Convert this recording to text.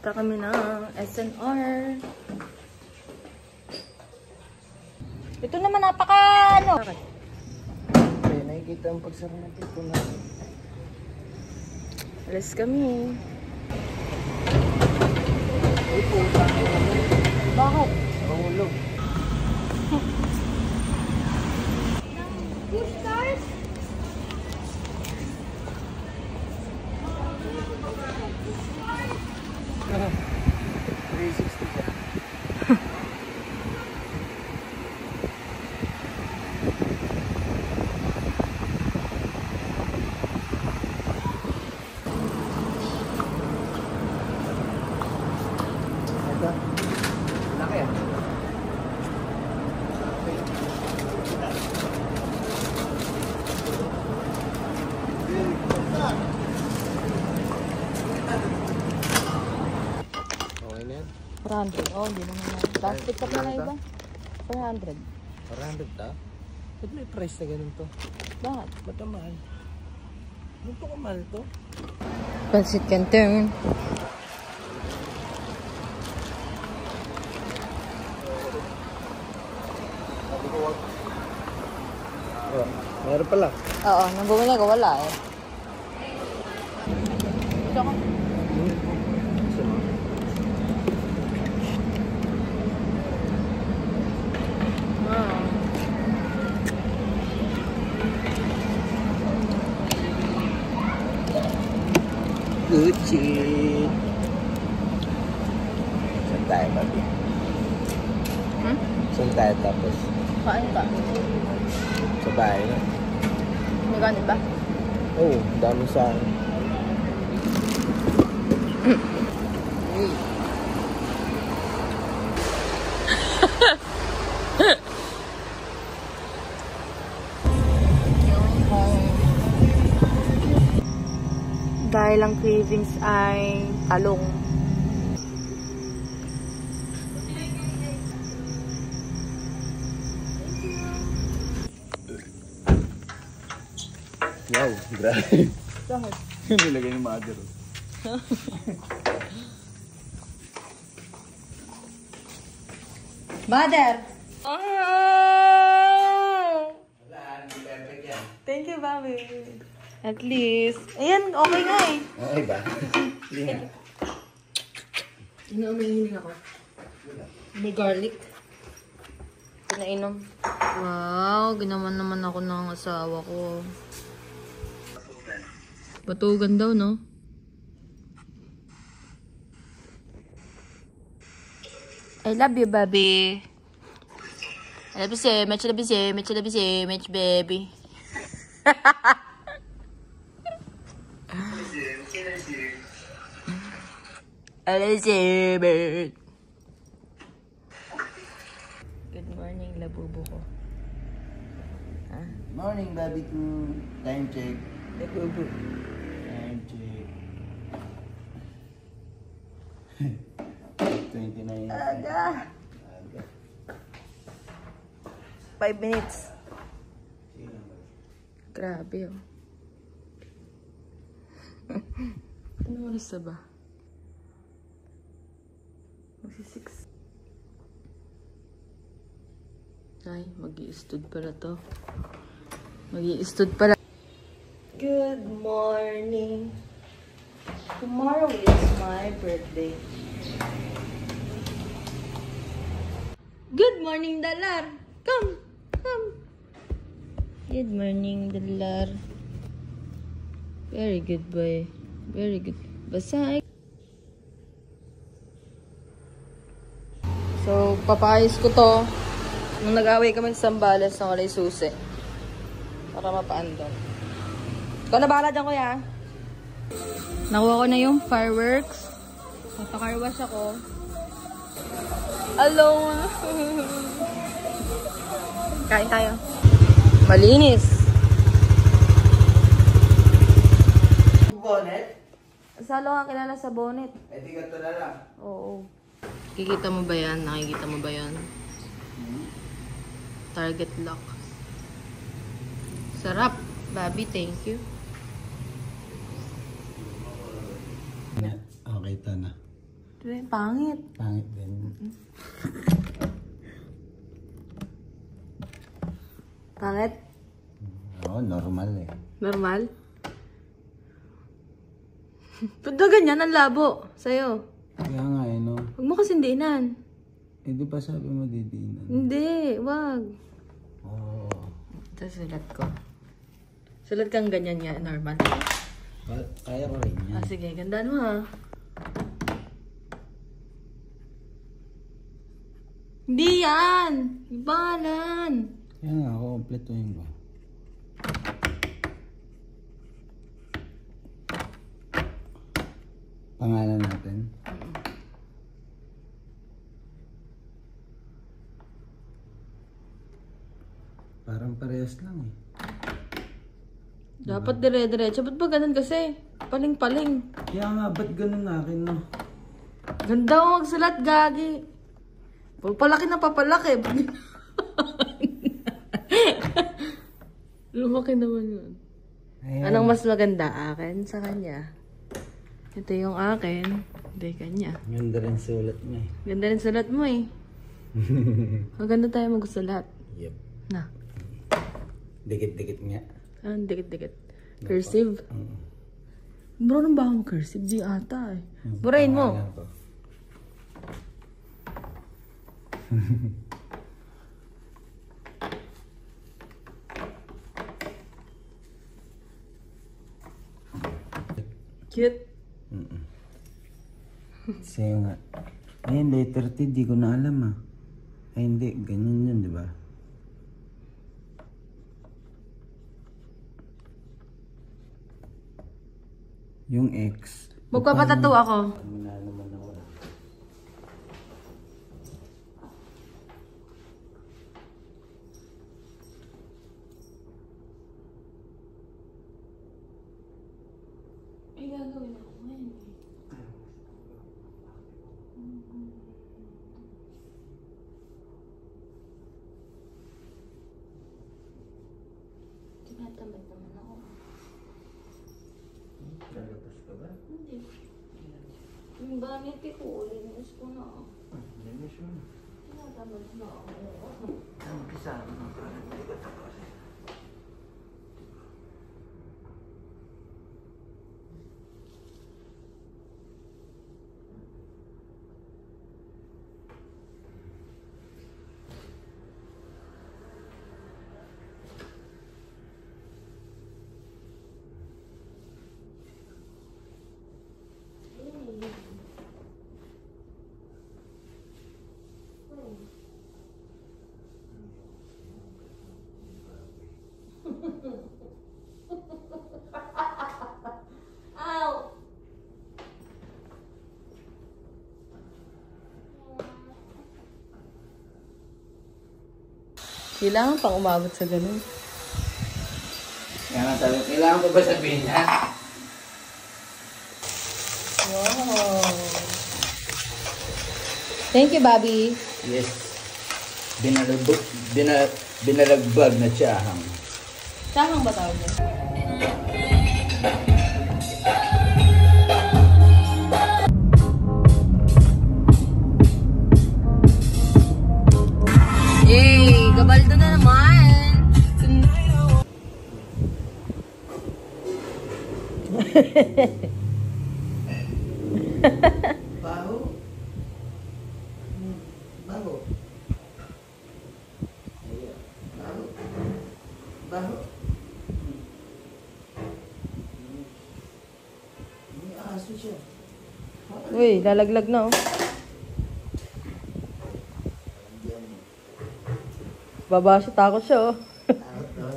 Punta kami ng SNR. Ito naman napaka ano. Ay, nakikita ang pagsara ng pito na. Alas kami. Uy, puta. Bakit? Mahulog. Push start? Laki ah. Okay na yan. 400. Oh, hindi naman yan. Plastic ka pala iba. 400. 400 ta? Ba't may price na ganun to? Bakit? Ba't ang mahal? Ba't to kamahal to? Pansit Canton. Oh, meron pala. Oo, nang bumili ko wala eh. Gusto ko. Gucci. Saan tayo, babi? Saan tayo tapos? Kain ba? Sa bahay na. May kanin ba? Oo, dami sa akin. Dahil ang cravings ay talong. Wow, grabe. Bakit? Nilagay ni mother. Mother! Thank you, Bobby. At least. Ayan, okay nga eh. Okay ba? Hindi nga. Inuumihiling ako. May garlic. Pinainom. Wow, ginawan naman ako ng asawa ko. Batugan daw, no? I love you, Bobby. I love you so much, love you so much, love you so much, baby. I love you so much. Good morning, labubo ko. Morning, baby ko. Time check. Labubo. Time check. 29. Aga. 5 minutes. Grabe, oh. Ano oras na ba? Magsi-6. Ay, mag-i-stud pala to. Mag-i-stud pala. Good morning. Tomorrow is my birthday. Good morning, Dalar. Come, come. Good morning, Dalar. Very good boy. Very good. Basa. So, papayos ko to. Nung nag-away kami sa Sambales na walay susi. Para mapaandar. Ikaw na bahala dyan, kuya. Nakuha ko na yung fireworks. Papakarwash ako. Alone. Kain tayo. Malinis. Bonnet? Salo nga kilala sa bonnet. Eh, di ka na lang. Oo. Kikita mo ba yan? Nakikita mo ba yan? Target lock. Sarap. Bobby, thank you. Okay, ta na. Pangit. Pangit din. Pangit? Oo, normal eh. Normal? Ba't ba ganyan ang labo sa'yo? Kaya nga eh, no? Huwag mo kasing diinan. Eh, di ba sabi mo didinan? Hindi, wag. Oo. Ito, sulat ko. Sulat kang ganyan nga, normal. Kaya ko rin yan. Ah, sige, gandaan mo ha. Hindi yan! Ibalan! Kaya nga ako, kompletuhin ko. Pangalan natin. Parang parehas lang eh. Dapat dire-diretso. Ba't ba ganun kasi? Paling-paling. Kaya nga, ba't ganun akin, no? Ganda mo magsulat, gagi. Pagpalaki na papalaki. Lumaki naman yun. Ayan. Anong mas maganda? Akin sa kanya. Ito yung akin. Hindi kanya. Ganda rin sulat mo eh. Ganda rin sulat mo eh. Maganda tayo magsulat. Yep. Na. Dikit-dikit nga. Ah, dikit-dikit. Cursive. Bro, nang ba akong cursive? Di ata eh. Burahin mo. Pangalan ko. Cute. Sa'yo nga. Ayun, letter T, di ko na alam ah. Ay hindi, ganyan yun, di ba? Yung X. Magpapatato ako. Ano na naman ako. Ay, gagawin ako ngayon eh. Tinatamad naman ako. Lalabas ka ba? Hindi. Yung vanity ko, linis ko na. Linis mo. Tinatamad na ako. Umpisa mo. Ow! Kailangan pang umabot sa ganun. Kaya nga sabi, kailangan ko ba sabihin yan? Wow! Thank you, Bobby. Yes. Binalagbag na tsahang. Saan ba tawag mo? Yay! Gabaldo na naman! Baho? Baho? Baho? Baho? May aso siya. Uy, lalaglag na oh. Baba siya, takot siya oh. Takot daw.